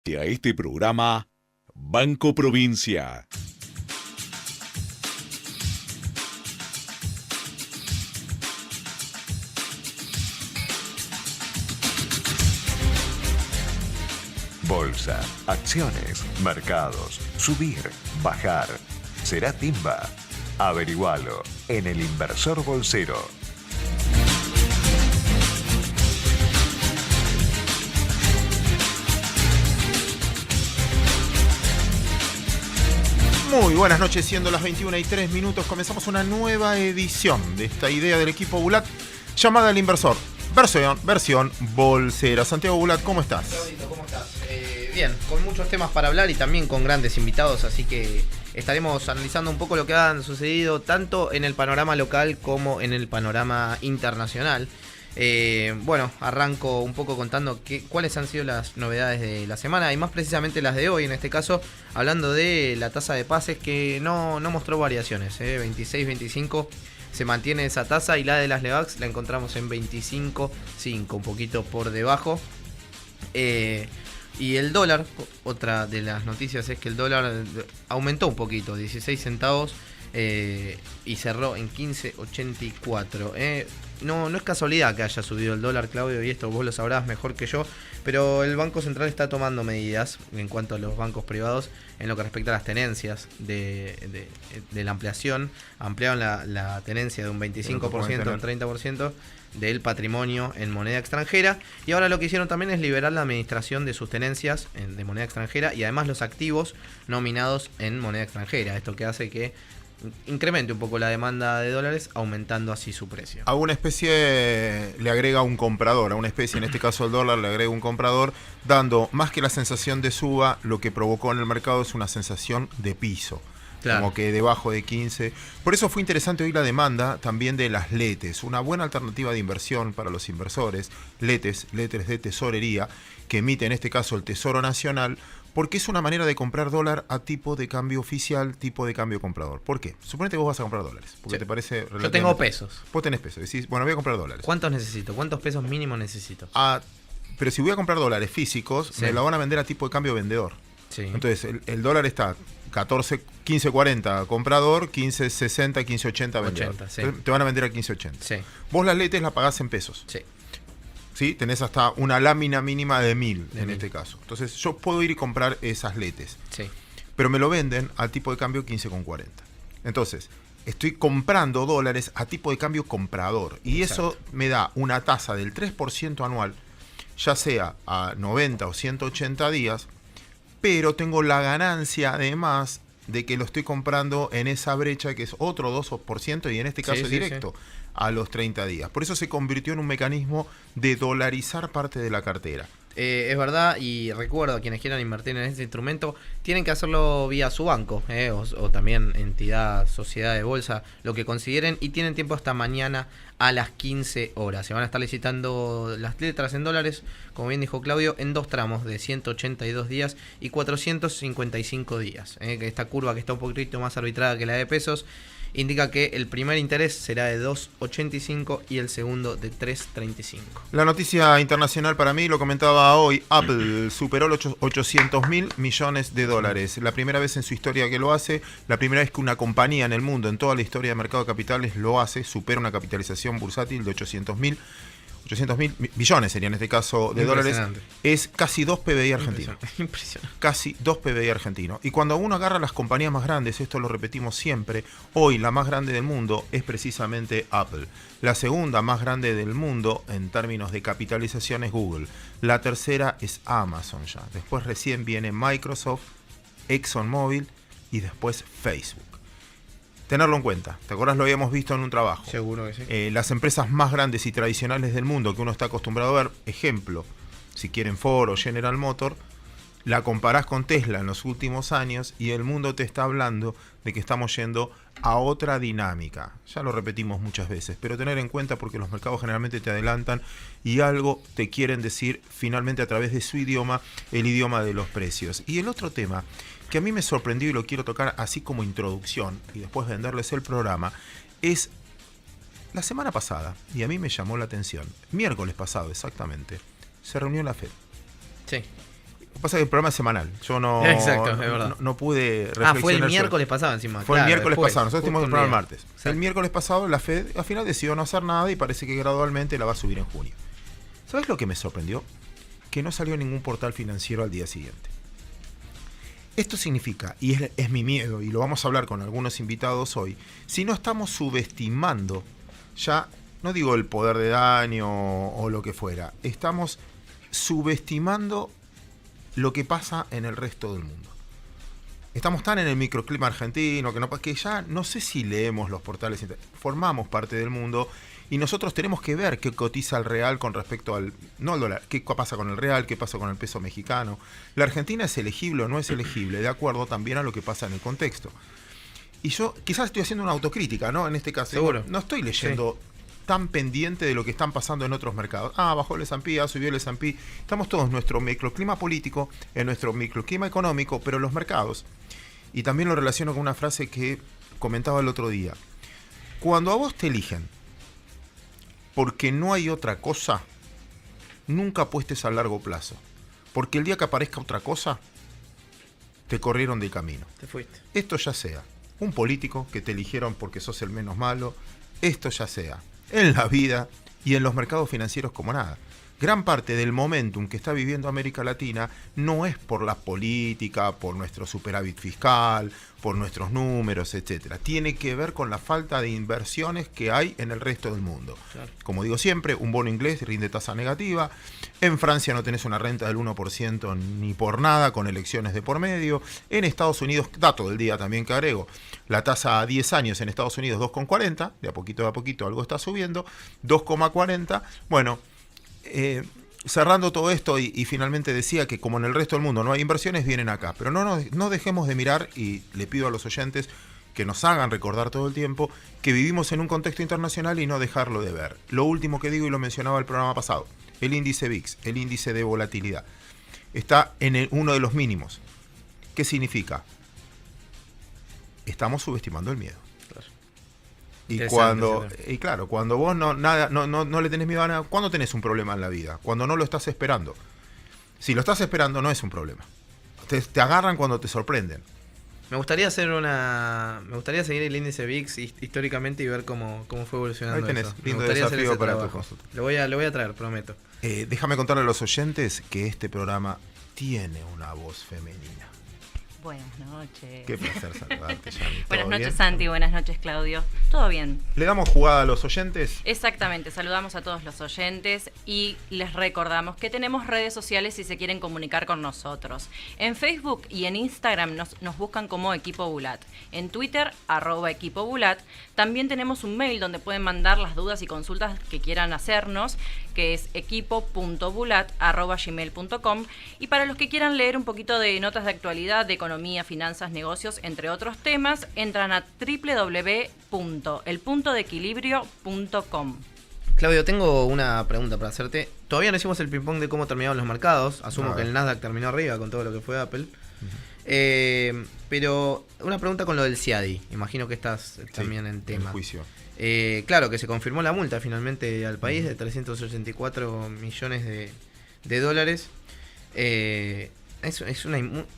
A este programa, Banco Provincia. Bolsa, acciones, mercados, subir, bajar. ¿Será timba? Averigualo en El Inversor Bolsero. Muy buenas noches, siendo las 21:03, comenzamos una nueva edición de esta idea del equipo Bulat llamada El Inversor, versión bolsera. Santiago Bulat, ¿cómo estás? Claudito, ¿cómo estás? Bien, con muchos temas para hablar y también con grandes invitados, así que estaremos analizando un poco lo que han sucedido tanto en el panorama local como en el panorama internacional. Bueno, arranco un poco contando cuáles han sido las novedades de la semana y más precisamente las de hoy, en este caso hablando de la tasa de pases que no mostró variaciones, 26-25 se mantiene esa tasa y la de las Levax la encontramos en 25.5, un poquito por debajo. Y el dólar, otra de las noticias es que el dólar aumentó un poquito, 16 centavos y cerró en 15.84. No es casualidad que haya subido el dólar, Claudio, y esto vos lo sabrás mejor que yo, pero el Banco Central está tomando medidas en cuanto a los bancos privados en lo que respecta a las tenencias de la ampliación. Ampliaron la tenencia de un 25% a un 30% del patrimonio en moneda extranjera, y ahora lo que hicieron también es liberar la administración de sus tenencias de moneda extranjera y además los activos nominados en moneda extranjera. Esto que hace que incremente un poco la demanda de dólares, aumentando así su precio. A una especie le agrega un comprador, a una especie, en este caso el dólar, le agrega un comprador, dando más que la sensación de suba, lo que provocó en el mercado es una sensación de piso. Claro. Como que debajo de 15. Por eso fue interesante hoy la demanda también de las LETES, una buena alternativa de inversión para los inversores, letras de tesorería, que emite en este caso el Tesoro Nacional, porque es una manera de comprar dólar a tipo de cambio oficial, tipo de cambio comprador. ¿Por qué? Suponete que vos vas a comprar dólares, porque sí. Te parece relativamente... Yo tengo pesos. Vos tenés pesos, decís, bueno, voy a comprar dólares. ¿Cuántos necesito? ¿Cuántos pesos mínimo necesito? Pero si voy a comprar dólares físicos, sí, me lo van a vender a tipo de cambio vendedor. Sí. Entonces, el dólar está 15.40 comprador, 15.60, 15.80 vendedor. 80, sí. Te van a vender a 15.80. Sí. Vos las letes las pagás en pesos. Sí. ¿Sí? Tenés hasta una lámina mínima de 1.000 en este caso. Entonces yo puedo ir y comprar esas letes. Sí. Pero me lo venden al tipo de cambio 15.40. Entonces, estoy comprando dólares a tipo de cambio comprador. Y exacto, eso me da una tasa del 3% anual, ya sea a 90 o 180 días, pero tengo la ganancia además de que lo estoy comprando en esa brecha que es otro 2% y en este caso es directo. Sí. A los 30 días. Por eso se convirtió en un mecanismo de dolarizar parte de la cartera. Es verdad, y recuerdo a quienes quieran invertir en este instrumento, tienen que hacerlo vía su banco, o también entidad, sociedad de bolsa, lo que consideren, y tienen tiempo hasta mañana a las 15 horas. Se van a estar licitando las letras en dólares, como bien dijo Claudio, en dos tramos de 182 días y 455 días. Esta curva que está un poquito más arbitrada que la de pesos indica que el primer interés será de 2.85 y el segundo de 3.35. La noticia internacional para mí, lo comentaba hoy, Apple superó los 800.000 millones de dólares. La primera vez en su historia que lo hace, la primera vez que una compañía en el mundo, en toda la historia de mercado de capitales, lo hace, supera una capitalización bursátil de 800.000 billones sería en este caso de dólares, es casi 2 PBI argentinos. Impresionante. Casi 2 PBI argentinos. Y cuando uno agarra las compañías más grandes, esto lo repetimos siempre, hoy la más grande del mundo es precisamente Apple. La segunda más grande del mundo en términos de capitalización es Google. La tercera es Amazon ya. Después recién viene Microsoft, ExxonMobil y después Facebook. Tenerlo en cuenta. ¿Te acuerdas? Lo habíamos visto en un trabajo. Seguro que sí. Las empresas más grandes y tradicionales del mundo que uno está acostumbrado a ver, ejemplo, si quieren Ford o General Motors, la comparás con Tesla en los últimos años y el mundo te está hablando de que estamos yendo a otra dinámica. Ya lo repetimos muchas veces, pero tener en cuenta porque los mercados generalmente te adelantan y algo te quieren decir finalmente a través de su idioma, el idioma de los precios. Y el otro tema que a mí me sorprendió y lo quiero tocar así como introducción y después venderles el programa, es la semana pasada, y a mí me llamó la atención, miércoles pasado exactamente, se reunió la FED. Sí. Lo que pasa es que el programa es semanal. Yo no, exacto, es verdad. no pude reflexionar. Fue el miércoles pasado encima. Fue el miércoles pasado. Nosotros tuvimos el programa el martes. Sí. El miércoles pasado la Fed al final decidió no hacer nada y parece que gradualmente la va a subir en junio. ¿Sabes lo que me sorprendió? Que no salió ningún portal financiero al día siguiente. Esto significa, y es mi miedo, y lo vamos a hablar con algunos invitados hoy, si no estamos subestimando ya, no digo el poder de daño o lo que fuera, estamos subestimando lo que pasa en el resto del mundo. Estamos tan en el microclima argentino que ya no sé si leemos los portales, formamos parte del mundo y nosotros tenemos que ver qué cotiza el real con respecto al, no al dólar, qué pasa con el real, qué pasa con el peso mexicano. La Argentina es elegible o no es elegible, de acuerdo también a lo que pasa en el contexto. Y yo quizás estoy haciendo una autocrítica, ¿no? En este caso, seguro. No estoy leyendo tan pendiente de lo que están pasando en otros mercados. Bajó el S&P, subió el S&P. Estamos todos en nuestro microclima político, en nuestro microclima económico, pero los mercados. Y también lo relaciono con una frase que comentaba el otro día. Cuando a vos te eligen porque no hay otra cosa, nunca apuestes a largo plazo. Porque el día que aparezca otra cosa, te corrieron del camino. Te fuiste. Esto ya sea un político que te eligieron porque sos el menos malo, esto ya sea en la vida y en los mercados financieros como nada. Gran parte del momentum que está viviendo América Latina no es por la política, por nuestro superávit fiscal, por nuestros números, etcétera. Tiene que ver con la falta de inversiones que hay en el resto del mundo. Claro. Como digo siempre, un bono inglés rinde tasa negativa. En Francia no tenés una renta del 1% ni por nada, con elecciones de por medio. En Estados Unidos, dato del día también que agrego, la tasa a 10 años en Estados Unidos 2,40, de a poquito algo está subiendo, 2,40, bueno. Cerrando todo esto y finalmente decía que como en el resto del mundo no hay inversiones, vienen acá. Pero no dejemos de mirar, y le pido a los oyentes que nos hagan recordar todo el tiempo que vivimos en un contexto internacional y no dejarlo de ver. Lo último que digo, y lo mencionaba el programa pasado, el índice VIX, el índice de volatilidad, está en uno de los mínimos. ¿Qué significa? Estamos subestimando el miedo. Y claro, cuando vos no le tenés miedo a nada, ¿cuándo tenés un problema en la vida? Cuando no lo estás esperando. Si lo estás esperando, no es un problema. Te agarran cuando te sorprenden. Me gustaría seguir el índice VIX históricamente y ver cómo fue evolucionando. Ahí tenés, eso. lindo desafío para tu consulta. Lo voy a traer, prometo. Déjame contarle a los oyentes que este programa tiene una voz femenina. Buenas noches. Qué placer saludarte, Yami. Buenas noches, bien? Santi. Buenas noches, Claudio. ¿Todo bien? ¿Le damos jugada a los oyentes? Exactamente. Saludamos a todos los oyentes y les recordamos que tenemos redes sociales si se quieren comunicar con nosotros. En Facebook y en Instagram nos buscan como Equipo Bulat. En Twitter, @EquipoBulat. También tenemos un mail donde pueden mandar las dudas y consultas que quieran hacernos, que es equipo.bulat@gmail.com. Y para los que quieran leer un poquito de notas de actualidad, de economía, finanzas, negocios, entre otros temas, entran a www.elpuntodeequilibrio.com. Claudio, tengo una pregunta para hacerte. Todavía no hicimos el ping-pong de cómo terminaron los mercados. Asumo que el Nasdaq terminó arriba con todo lo que fue Apple. Pero una pregunta con lo del CIADI. Imagino que estás también en tema. El juicio. Claro, que se confirmó la multa finalmente al país de 384 millones de dólares. Es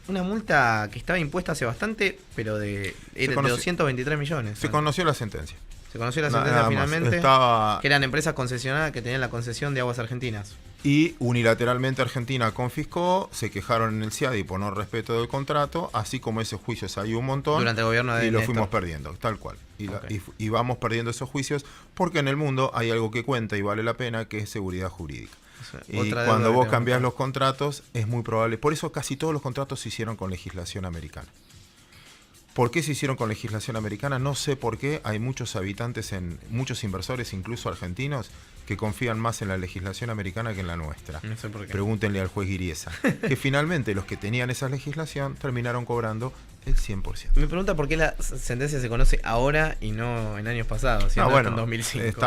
una multa que estaba impuesta hace bastante, pero de 223 millones. Se conoció la sentencia. Se conoció la sentencia finalmente. Que eran empresas concesionadas que tenían la concesión de aguas argentinas. Y unilateralmente Argentina confiscó, se quejaron en el CIADI por no respeto del contrato, así como ese juicio salió un montón. Durante el gobierno de y lo Néstor. fuimos perdiendo, tal cual. Okay. Y vamos perdiendo esos juicios porque en el mundo hay algo que cuenta y vale la pena, que es seguridad jurídica. Y cuando vos cambiás los contratos, es muy probable. Por eso casi todos los contratos se hicieron con legislación americana. ¿Por qué se hicieron con legislación americana? No sé por qué. Hay muchos habitantes, muchos inversores, incluso argentinos, que confían más en la legislación americana que en la nuestra. No sé por qué. Pregúntenle al juez Guiriesa. Que finalmente los que tenían esa legislación terminaron cobrando el 100%. Me pregunta por qué la sentencia se conoce ahora y no en años pasados, en 2005.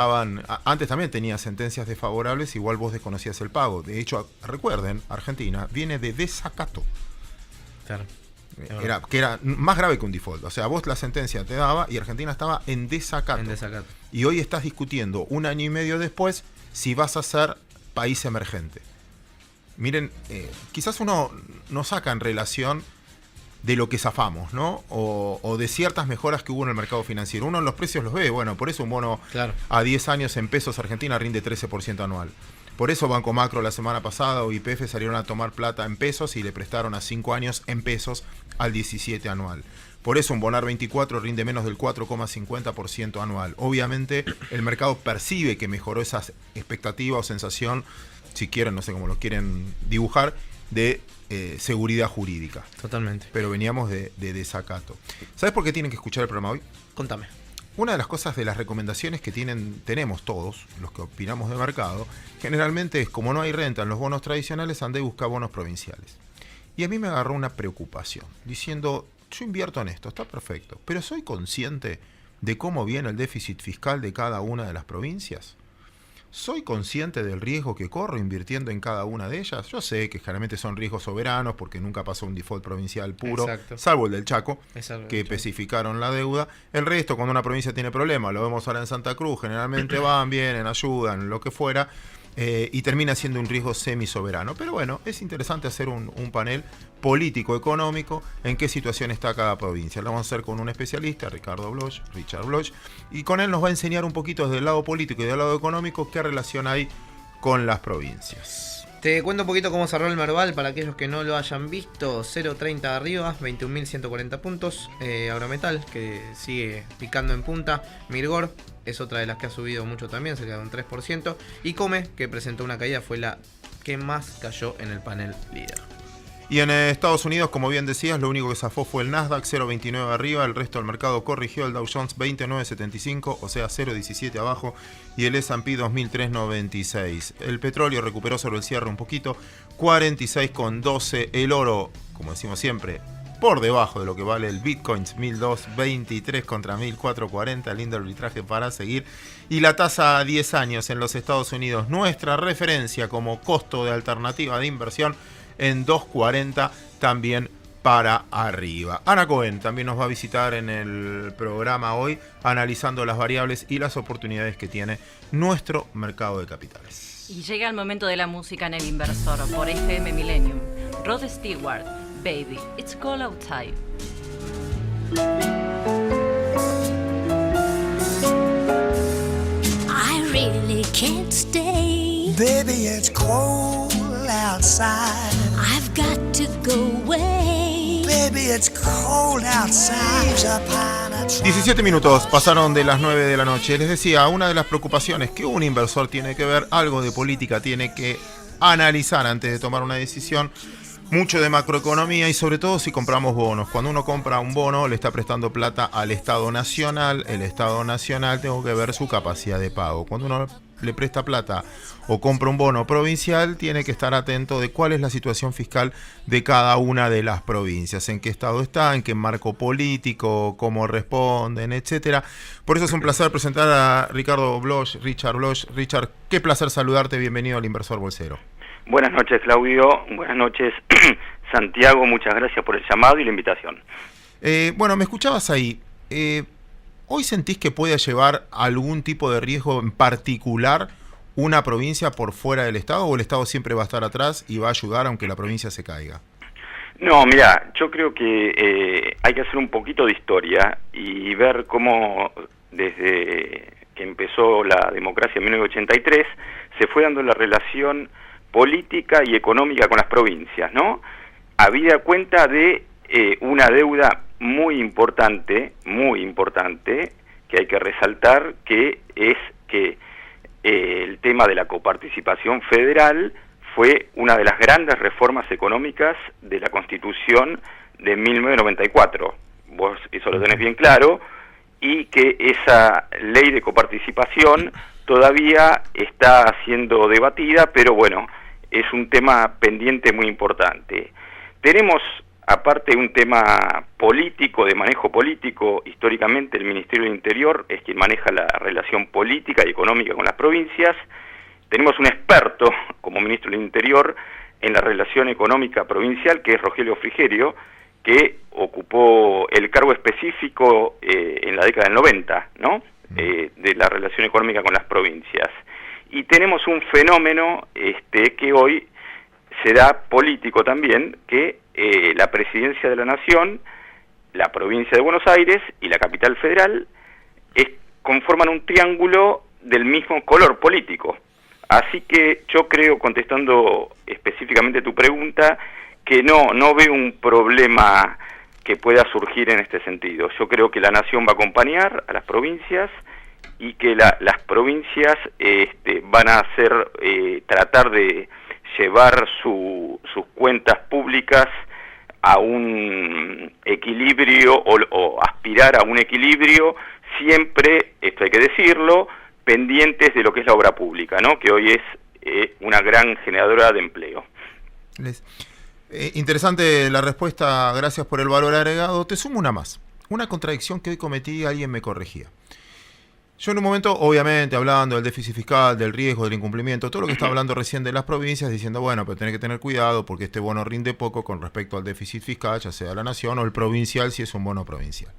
Antes también tenía sentencias desfavorables, igual vos desconocías el pago. De hecho, recuerden, Argentina viene de desacato. Claro. Que era más grave que un default. O sea, vos la sentencia te daba y Argentina estaba en desacato. Y hoy estás discutiendo, un año y medio después, si vas a ser país emergente. miren, quizás uno no saca en relación de lo que zafamos, ¿no? O de ciertas mejoras que hubo en el mercado financiero. Uno en los precios los ve, bueno, por eso un bono a 10 años en pesos Argentina rinde 13% anual. Por eso Banco Macro la semana pasada o YPF salieron a tomar plata en pesos y le prestaron a 5 años en pesos al 17 anual. Por eso un Bonar 24 rinde menos del 4,50% anual. Obviamente el mercado percibe que mejoró esa expectativa o sensación, si quieren, no sé cómo lo quieren dibujar, de seguridad jurídica. Totalmente. Pero veníamos de desacato. ¿Sabes por qué tienen que escuchar el programa hoy? Contame. Una de las cosas de las recomendaciones que tenemos todos, los que opinamos de mercado, generalmente es, como no hay renta en los bonos tradicionales, andé y busca bonos provinciales. Y a mí me agarró una preocupación, diciendo, yo invierto en esto, está perfecto, pero ¿soy consciente de cómo viene el déficit fiscal de cada una de las provincias? ¿Soy consciente del riesgo que corro invirtiendo en cada una de ellas? Yo sé que generalmente son riesgos soberanos porque nunca pasó un default provincial puro, salvo el del Chaco, que especificaron la deuda. El resto, cuando una provincia tiene problemas, lo vemos ahora en Santa Cruz, generalmente van, vienen, ayudan, lo que fuera, y termina siendo un riesgo semisoberano. Pero bueno, es interesante hacer un panel político-económico en qué situación está cada provincia. Lo vamos a hacer con un especialista, Richard Bloch, y con él nos va a enseñar un poquito del lado político y del lado económico qué relación hay con las provincias. Te cuento un poquito cómo cerró el Merval para aquellos que no lo hayan visto. 0.30 arriba, 21.140 puntos. Agrometal, que sigue picando en punta. Mirgor es otra de las que ha subido mucho también, cerca de un 3%. Y Come, que presentó una caída, fue la que más cayó en el panel líder. Y en Estados Unidos, como bien decías, lo único que zafó fue el Nasdaq, 0.29 arriba, el resto del mercado corrigió, el Dow Jones 20.975, o sea 0.17 abajo, y el S&P 2.396. El petróleo recuperó sobre el cierre un poquito, 46,12, el oro, como decimos siempre, por debajo de lo que vale el Bitcoin, 1.223 contra 1.440, lindo arbitraje para seguir. Y la tasa a 10 años en los Estados Unidos, nuestra referencia como costo de alternativa de inversión, en 2.40 también para arriba. Ana Cohen también nos va a visitar en el programa hoy, analizando las variables y las oportunidades que tiene nuestro mercado de capitales. Y llega el momento de la música en El Inversor por FM Millennium. Rod Stewart, Baby, It's Cold Outside. I really can't stay. Baby, it's cold outside. I've got to go away. Baby, it's cold outside. 17 minutos pasaron de las 9 de la noche. Les decía, una de las preocupaciones que un inversor tiene que ver, algo de política tiene que analizar antes de tomar una decisión, mucho de macroeconomía y sobre todo si compramos bonos. Cuando uno compra un bono le está prestando plata al Estado Nacional. El Estado Nacional tengo que ver su capacidad de pago. Cuando uno le presta plata o compra un bono provincial, tiene que estar atento de cuál es la situación fiscal de cada una de las provincias, en qué estado está, en qué marco político, cómo responden, etcétera. Por eso es un placer presentar a Ricardo Bloch, Richard Bloch. Richard, qué placer saludarte, bienvenido al Inversor Bolsero. Buenas noches, Claudio. Buenas noches, Santiago. Muchas gracias por el llamado y la invitación. Bueno, me escuchabas ahí. ¿Hoy sentís que puede llevar algún tipo de riesgo en particular una provincia por fuera del Estado, o el Estado siempre va a estar atrás y va a ayudar aunque la provincia se caiga? No, mira, yo creo que hay que hacer un poquito de historia y ver cómo desde que empezó la democracia en 1983 se fue dando la relación política y económica con las provincias, ¿no? Habida cuenta de una deuda muy importante, que hay que resaltar, que es que el tema de la coparticipación federal fue una de las grandes reformas económicas de la Constitución de 1994. Vos eso lo tenés bien claro, y que esa ley de coparticipación todavía está siendo debatida, pero bueno, es un tema pendiente muy importante. Tenemos, aparte, un tema político, de manejo político. Históricamente el Ministerio del Interior es quien maneja la relación política y económica con las provincias. Tenemos un experto como Ministro del Interior en la relación económica provincial, que es Rogelio Frigerio, que ocupó el cargo específico en la década del 90, ¿no? De la relación económica con las provincias. Y tenemos un fenómeno que hoy da político también que la presidencia de la Nación, la provincia de Buenos Aires y la capital federal conforman un triángulo del mismo color político. Así que yo creo, contestando específicamente tu pregunta, que no veo un problema que pueda surgir en este sentido. Yo creo que la Nación va a acompañar a las provincias y que las provincias van a tratar de llevar sus cuentas públicas a un equilibrio o aspirar a un equilibrio, siempre, esto hay que decirlo, pendientes de lo que es la obra pública, ¿no? Que hoy es una gran generadora de empleo. Interesante la respuesta, gracias por el valor agregado. Te sumo una más, una contradicción que hoy cometí, alguien me corregía. Yo en un momento, obviamente, hablando del déficit fiscal, del riesgo, del incumplimiento, todo lo que estaba hablando recién de las provincias, diciendo, bueno, pero tenés que tener cuidado porque este bono rinde poco con respecto al déficit fiscal, ya sea la nación o el provincial, si es un bono provincial.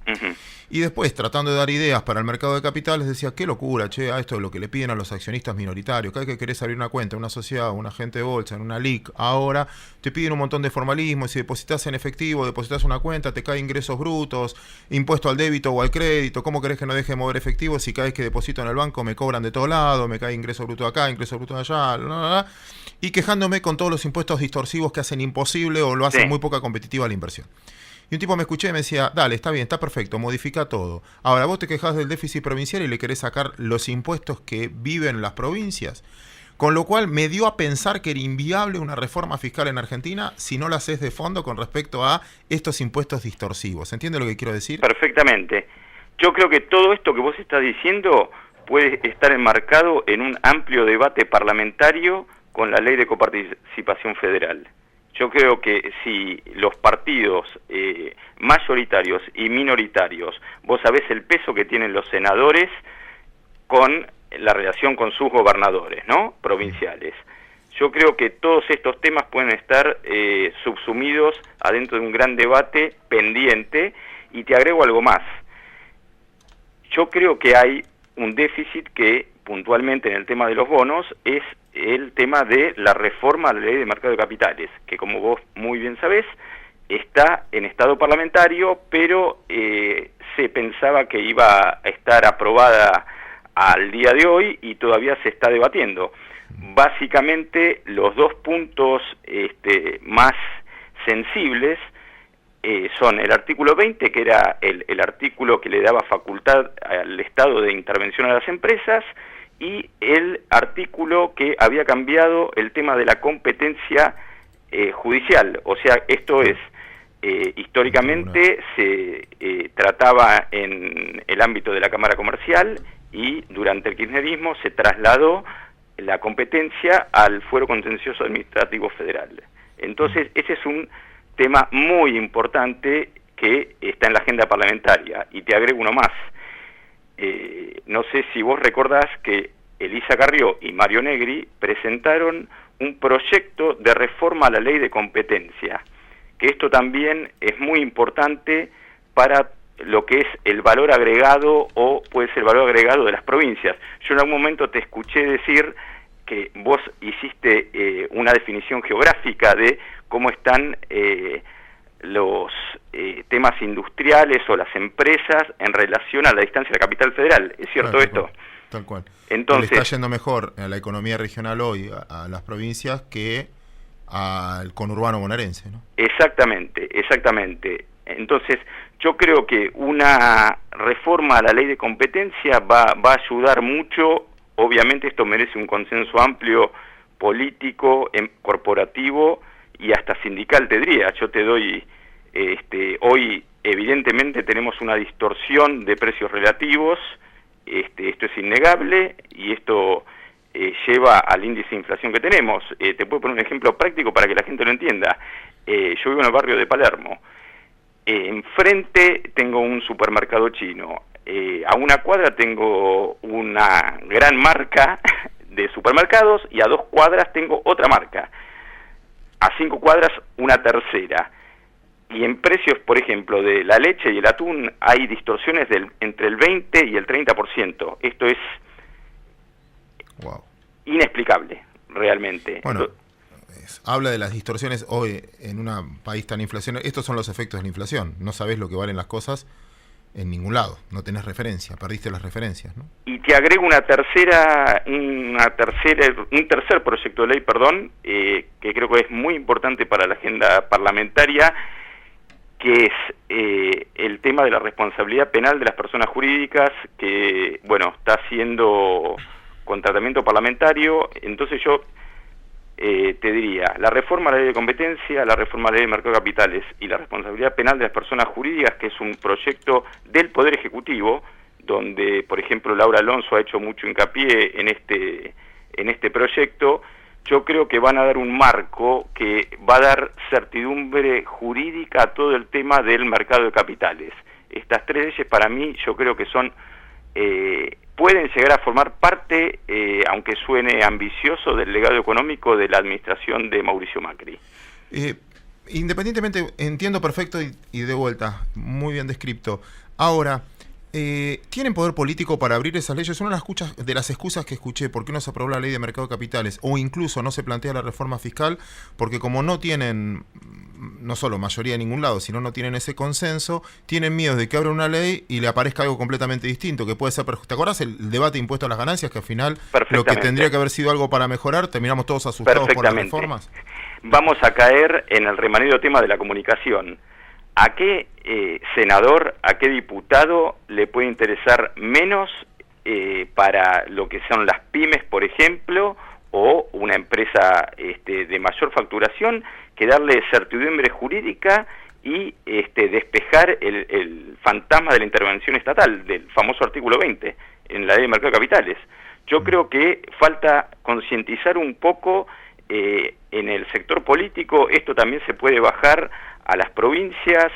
Y después, tratando de dar ideas para el mercado de capitales, decía, qué locura, che, a esto es lo que le piden a los accionistas minoritarios. Cada vez que querés abrir una cuenta, una sociedad, un agente de bolsa, en una LIC, ahora te piden un montón de formalismo. Si depositas en efectivo, depositas una cuenta, te caen ingresos brutos, impuesto al débito o al crédito. ¿Cómo querés que no deje de mover efectivo si cada vez que deposito en el banco me cobran de todos lados, me cae ingreso bruto acá, ingreso bruto allá, y quejándome con todos los impuestos distorsivos que hacen imposible o lo hacen muy poca competitiva la inversión? Y un tipo me escuché y me decía, dale, está bien, está perfecto, modifica todo. Ahora, vos te quejás del déficit provincial y le querés sacar los impuestos que viven las provincias. Con lo cual me dio a pensar que era inviable una reforma fiscal en Argentina si no la haces de fondo con respecto a estos impuestos distorsivos. ¿Entiende lo que quiero decir? Perfectamente. Yo creo que todo esto que vos estás diciendo puede estar enmarcado en un amplio debate parlamentario con la ley de coparticipación federal. Yo creo que si los partidos mayoritarios y minoritarios, vos sabés el peso que tienen los senadores con la relación con sus gobernadores, ¿no? Provinciales. Yo creo que todos estos temas pueden estar subsumidos adentro de un gran debate pendiente, y te agrego algo más. Yo creo que hay un déficit que puntualmente en el tema de los bonos es el tema de la reforma a la ley de mercado de capitales, que como vos muy bien sabés, está en estado parlamentario, pero se pensaba que iba a estar aprobada al día de hoy y todavía se está debatiendo. Básicamente los dos puntos más sensibles son el artículo 20, que era el artículo que le daba facultad al Estado de intervención a las empresas, y el artículo que había cambiado el tema de la competencia judicial. O sea, esto es, históricamente se trataba en el ámbito de la Cámara Comercial, y durante el kirchnerismo se trasladó la competencia al Fuero Contencioso Administrativo Federal. Entonces, ese es un tema muy importante que está en la agenda parlamentaria. Y te agrego uno más. No sé si vos recordás que Elisa Carrió y Mario Negri presentaron un proyecto de reforma a la ley de competencia, que esto también es muy importante para lo que es el valor agregado, o puede ser el valor agregado de las provincias. Yo en algún momento te escuché decir que vos hiciste una definición geográfica de cómo están los temas industriales o las empresas en relación a la distancia de la capital federal. ¿Es cierto esto? Tal cual. Entonces, le está yendo mejor a la economía regional hoy, a las provincias, que al conurbano bonaerense, ¿no? Exactamente, exactamente. Entonces, yo creo que una reforma a la ley de competencia va a ayudar mucho. Obviamente esto merece un consenso amplio, político, corporativo y hasta sindical, te diría. Yo te doy, hoy evidentemente tenemos una distorsión de precios relativos, esto es innegable, y esto lleva al índice de inflación que tenemos. Te puedo poner un ejemplo práctico para que la gente lo entienda. Yo vivo en el barrio de Palermo. Enfrente tengo un supermercado chino. A una cuadra tengo una gran marca de supermercados, y a 2 cuadras tengo otra marca. A 5 cuadras una tercera. Y en precios, por ejemplo, de la leche y el atún hay distorsiones entre el 20 y el 30%. Esto es inexplicable, realmente. Bueno, habla de las distorsiones hoy en un país tan inflacionario. Estos son los efectos de la inflación. No sabés lo que valen las cosas en ningún lado. No tenés referencia, perdiste las referencias, ¿no? Y te agrego un tercer proyecto de ley, que creo que es muy importante para la agenda parlamentaria, que es el tema de la responsabilidad penal de las personas jurídicas, que, bueno, está haciendo con tratamiento parlamentario. Entonces yo te diría, la reforma a la ley de competencia, la reforma a la ley de mercado de capitales y la responsabilidad penal de las personas jurídicas, que es un proyecto del Poder Ejecutivo, donde, por ejemplo, Laura Alonso ha hecho mucho hincapié en este proyecto. Yo creo que van a dar un marco que va a dar certidumbre jurídica a todo el tema del mercado de capitales. Estas tres leyes, para mí, yo creo que son pueden llegar a formar parte, aunque suene ambicioso, del legado económico de la administración de Mauricio Macri. Independientemente, entiendo perfecto y de vuelta, muy bien descrito. Ahora, ¿tienen poder político para abrir esas leyes? Una de las excusas que escuché, ¿por qué no se aprobó la ley de mercado de capitales? O incluso no se plantea la reforma fiscal, porque como no tienen, no solo mayoría en ningún lado, sino no tienen ese consenso, tienen miedo de que abra una ley y le aparezca algo completamente distinto, que puede ser... ¿Te acordás el debate de impuesto a las ganancias? Que al final lo que tendría que haber sido algo para mejorar, terminamos todos asustados por las reformas. Vamos a caer en el remanido tema de la comunicación. ¿A qué senador, a qué diputado le puede interesar menos para lo que son las pymes, por ejemplo, o una empresa de mayor facturación, que darle certidumbre jurídica y despejar el fantasma de la intervención estatal, del famoso artículo 20 en la ley de mercado de capitales? Yo creo que falta concientizar un poco en el sector político. Esto también se puede bajar a las provincias,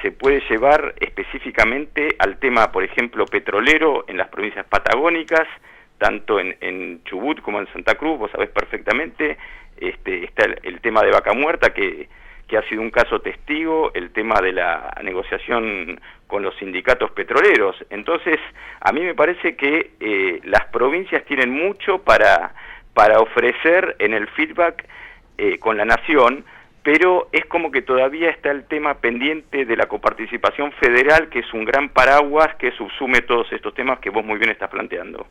se puede llevar específicamente al tema, por ejemplo, petrolero en las provincias patagónicas, tanto en Chubut como en Santa Cruz. Vos sabés perfectamente, está el tema de Vaca Muerta, que ha sido un caso testigo, el tema de la negociación con los sindicatos petroleros. Entonces, a mí me parece que las provincias tienen mucho para ofrecer en el feedback con la nación, pero es como que todavía está el tema pendiente de la coparticipación federal, que es un gran paraguas que subsume todos estos temas que vos muy bien estás planteando.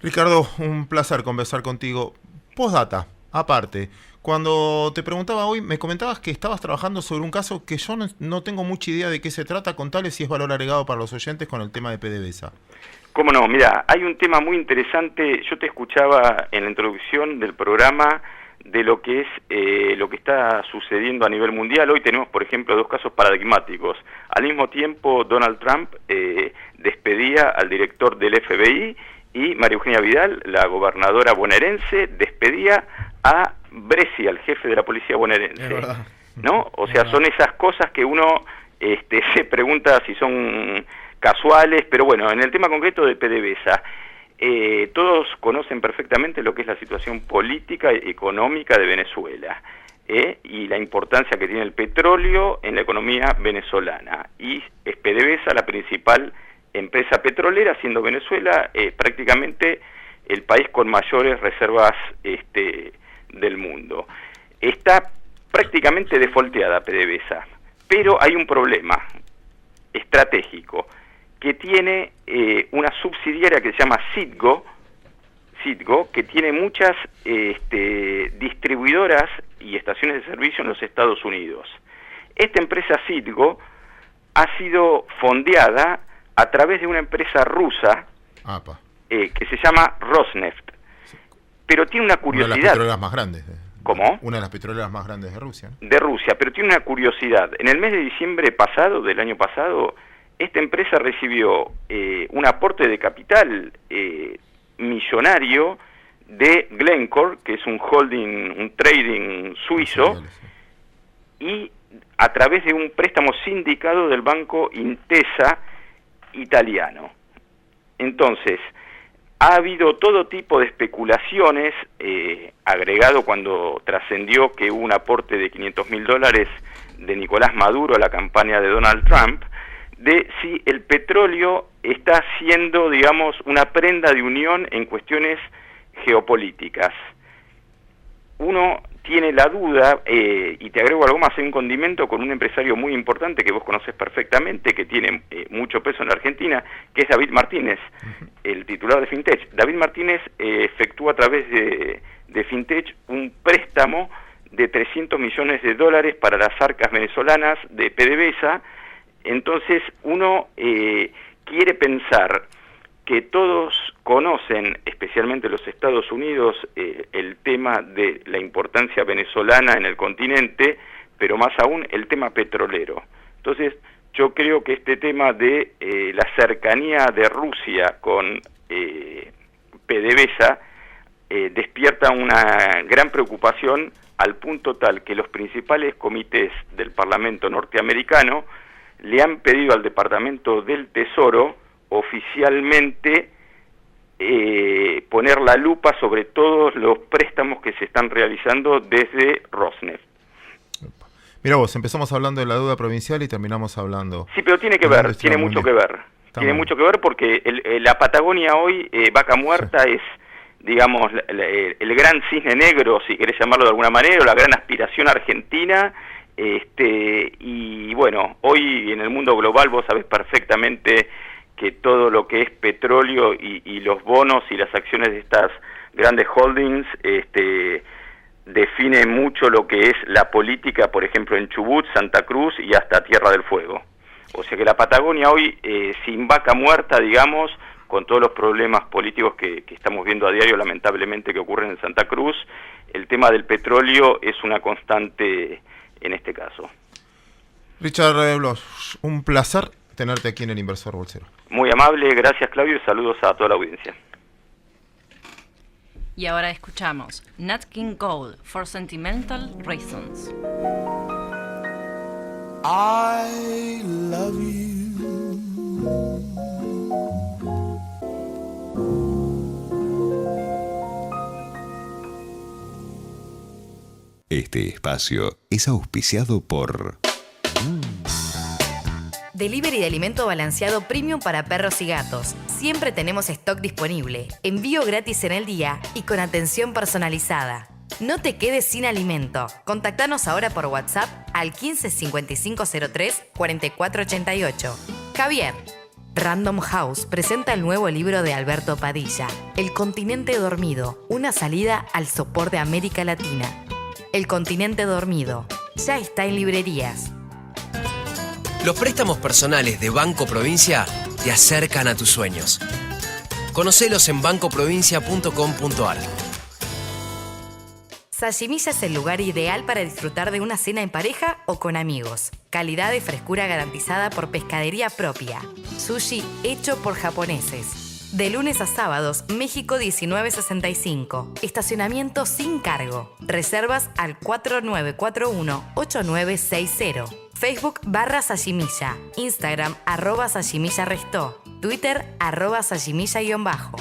Ricardo, un placer conversar contigo. Postdata, aparte, cuando te preguntaba hoy, me comentabas que estabas trabajando sobre un caso que yo no tengo mucha idea de qué se trata. Contale si es valor agregado para los oyentes con el tema de PDVSA. Cómo no, mira, hay un tema muy interesante. Yo te escuchaba en la introducción del programa de lo que es lo que está sucediendo a nivel mundial. Hoy tenemos, por ejemplo, dos casos paradigmáticos. Al mismo tiempo, Donald Trump despedía al director del FBI, y María Eugenia Vidal, la gobernadora bonaerense, despedía a Brescia, al jefe de la policía bonaerense. ¿No? O sea, son esas cosas que uno se pregunta si son casuales, pero bueno, en el tema concreto de PDVSA, todos conocen perfectamente lo que es la situación política y económica de Venezuela, y la importancia que tiene el petróleo en la economía venezolana, y es PDVSA la principal empresa petrolera, siendo Venezuela prácticamente el país con mayores reservas del mundo. Está prácticamente defolteada PDVSA, pero hay un problema estratégico, que tiene una subsidiaria que se llama Citgo, que tiene muchas distribuidoras y estaciones de servicio en los Estados Unidos. Esta empresa Citgo ha sido fondeada a través de una empresa rusa que se llama Rosneft, pero tiene una curiosidad. Una de las petroleras más grandes. ¿Cómo? Una de las petroleras más grandes de Rusia, ¿no? De Rusia, pero tiene una curiosidad. En el mes de diciembre pasado, del año pasado, esta empresa recibió un aporte de capital millonario de Glencore, que es un holding, un trading suizo, y a través de un préstamo sindicado del banco Intesa italiano. Entonces, ha habido todo tipo de especulaciones, agregado cuando trascendió que hubo un aporte de $500.000 de Nicolás Maduro a la campaña de Donald Trump, de si el petróleo está siendo, digamos, una prenda de unión en cuestiones geopolíticas. Uno tiene la duda, y te agrego algo más, hay un condimento con un empresario muy importante que vos conocés perfectamente, que tiene mucho peso en la Argentina, que es David Martínez, el titular de Fintech. David Martínez efectúa a través de Fintech un préstamo de $300 millones para las arcas venezolanas de PDVSA. Entonces uno quiere pensar que todos conocen, especialmente los Estados Unidos, el tema de la importancia venezolana en el continente, pero más aún el tema petrolero. Entonces, yo creo que este tema de la cercanía de Rusia con PDVSA despierta una gran preocupación al punto tal que los principales comités del Parlamento norteamericano le han pedido al Departamento del Tesoro oficialmente poner la lupa sobre todos los préstamos que se están realizando desde Rosneft. Mira vos, empezamos hablando de la deuda provincial y terminamos hablando... Sí, pero tiene que ver, tiene mucho que ver. Tiene mucho que ver porque la Patagonia hoy, Vaca Muerta, es, digamos, el gran cisne negro, si querés llamarlo de alguna manera, o la gran aspiración argentina. Y bueno, hoy en el mundo global vos sabés perfectamente que todo lo que es petróleo y los bonos y las acciones de estas grandes holdings define mucho lo que es la política, por ejemplo, en Chubut, Santa Cruz y hasta Tierra del Fuego. O sea que la Patagonia hoy, sin Vaca Muerta, digamos, con todos los problemas políticos que estamos viendo a diario, lamentablemente, que ocurren en Santa Cruz, el tema del petróleo es una constante en este caso. Richard Bloch, un placer tenerte aquí en el Inversor Bolsero. Muy amable, gracias Claudio y saludos a toda la audiencia. Y ahora escuchamos Nat King Cole, For Sentimental Reasons. I love you. Este espacio es auspiciado por... Delivery de alimento balanceado premium para perros y gatos. Siempre tenemos stock disponible, envío gratis en el día y con atención personalizada. No te quedes sin alimento. Contactanos ahora por WhatsApp al 15 5503 4488. Javier. Random House presenta el nuevo libro de Alberto Padilla, El continente dormido, una salida al sopor de América Latina. El continente dormido. Ya está en librerías. Los préstamos personales de Banco Provincia te acercan a tus sueños. Conocelos en bancoprovincia.com.ar. Sashimilla es el lugar ideal para disfrutar de una cena en pareja o con amigos. Calidad y frescura garantizada por pescadería propia. Sushi hecho por japoneses. De lunes a sábados, México 1965. Estacionamiento sin cargo. Reservas al 4941-8960. Facebook /Sashimilla. Instagram @SashimillaRestó. Twitter @Sashimilla_.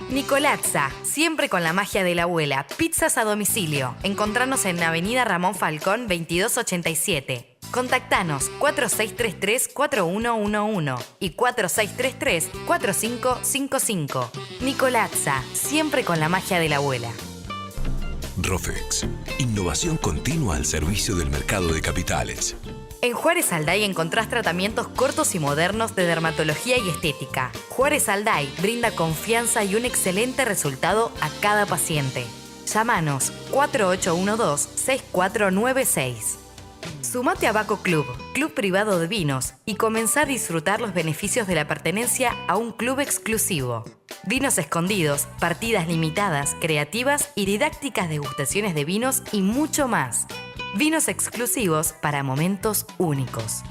Nicolazza, siempre con la magia de la abuela. Pizzas a domicilio. Encontrarnos en Avenida Ramón Falcón 2287. Contactanos 4633-4111 y 4633-4555. Nicolazza, siempre con la magia de la abuela. Rofex, innovación continua al servicio del mercado de capitales. En Juárez Alday encontrás tratamientos cortos y modernos de dermatología y estética. Juárez Alday brinda confianza y un excelente resultado a cada paciente. Llámanos 4812-6496. Sumate a Baco Club, club privado de vinos, y comenzá a disfrutar los beneficios de la pertenencia a un club exclusivo. Vinos escondidos, partidas limitadas, creativas y didácticas degustaciones de vinos y mucho más. Vinos exclusivos para momentos únicos.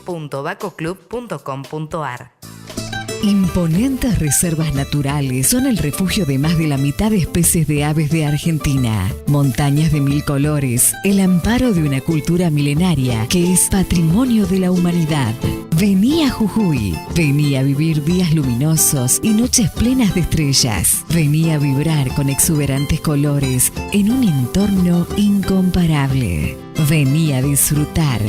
www.bacoclub.com.ar. Imponentes reservas naturales son el refugio de más de la mitad de especies de aves de Argentina. Montañas de 1000 colores, el amparo de una cultura milenaria que es patrimonio de la humanidad. Vení a Jujuy, vení a vivir días luminosos y noches plenas de estrellas. Vení a vibrar con exuberantes colores en un entorno incomparable. Vení a disfrutar.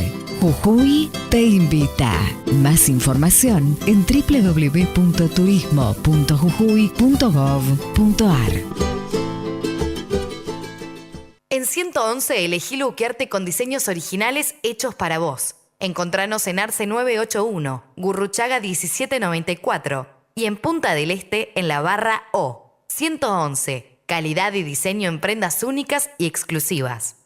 Jujuy te invita. Más información en www.turismo.jujuy.gov.ar. En 111 elegí lookearte con diseños originales hechos para vos. Encontranos en Arce 981, Gurruchaga 1794 y en Punta del Este en la barra O. 111, calidad y diseño en prendas únicas y exclusivas.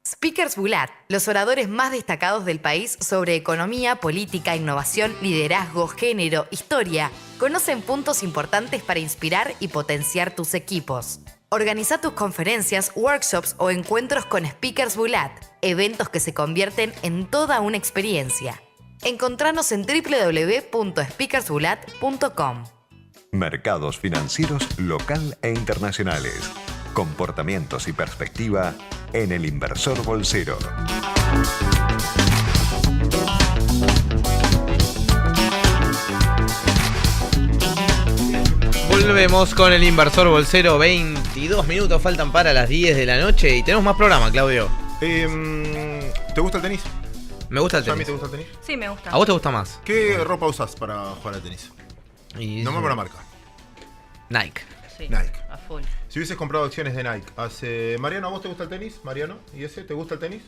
Speakers Bulat, los oradores más destacados del país sobre economía, política, innovación, liderazgo, género, historia, conocen puntos importantes para inspirar y potenciar tus equipos. Organiza tus conferencias, workshops o encuentros con Speakers Bulat, eventos que se convierten en toda una experiencia. Encontranos en www.speakersbulat.com. Mercados financieros local e internacionales. Comportamientos y perspectiva en el inversor bolsero. Volvemos con el inversor bolsero. 22 minutos faltan para las 10 de la noche y tenemos más programa, Claudio. ¿Te gusta el tenis? Me gusta el tenis. ¿Sammy, te gusta el tenis? Sí, me gusta. ¿A vos te gusta más? ¿Qué ropa usás para jugar al tenis? No me la marca. Nike. Sí, Nike. a full. Si hubieses comprado acciones de Nike, Mariano, ¿a vos te gusta el tenis? Mariano, ¿y ese? ¿Te gusta el tenis?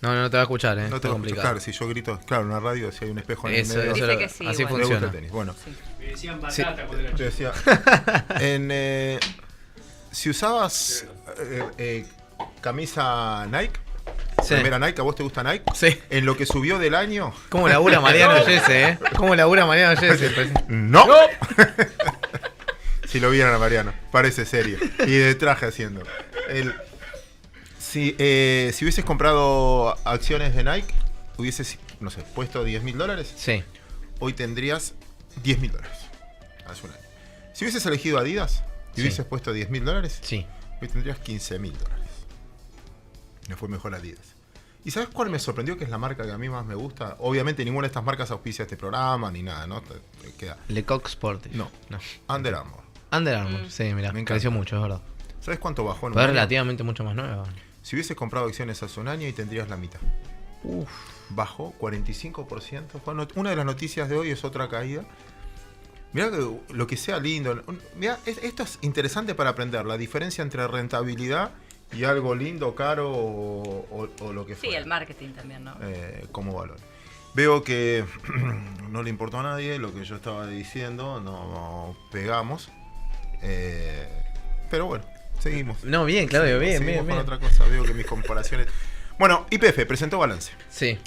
No te va a escuchar, No te va a escuchar. Claro, si yo grito, claro, en la radio, si hay un espejo en el medio. Dice que sí, así igual. funciona. Me gusta el tenis. Bueno. Me decían batata cuando era Te decía, si usabas camisa Nike, primera Nike, ¿a vos te gusta Nike? Sí. En lo que subió del año. ¿Cómo labura Mariano Yese, ¿Cómo labura Mariano Yese? ¡No! Si lo vieran a Mariano, parece serio. Y de traje haciendo. Si hubieses comprado acciones de Nike, hubieses, no sé, puesto $10.000. Sí. Hoy tendrías $10.000. Hace un año. Si hubieses elegido Adidas y hubieses puesto $10.000, sí, hoy tendrías $15.000. Me fue mejor Adidas. ¿Y sabes cuál me sorprendió? Que es la marca que a mí más me gusta. Obviamente ninguna de estas marcas auspicia este programa ni nada, ¿no? Te queda. Lecoq Sportive. No. Under Armour. Under Armour, sí, mira, me creció mucho, es verdad. ¿Sabes cuánto bajó en un Pero es año? relativamente mucho más nueva. Si hubieses comprado acciones hace un año y tendrías la mitad. Uf. Bajó 45%. Una de las noticias de hoy es otra caída. Mirá lo que sea lindo. Mirá, esto es interesante para aprender. La diferencia entre rentabilidad y algo lindo, caro o lo que fuera. Sí, el marketing también, ¿no? Como valor. Veo que no le importó a nadie lo que yo estaba diciendo. No pegamos. Pero bueno, seguimos. No, bien, Claudio, bien. Con otra cosa. Veo que mis comparaciones... Bueno, YPF presentó balance. Sí.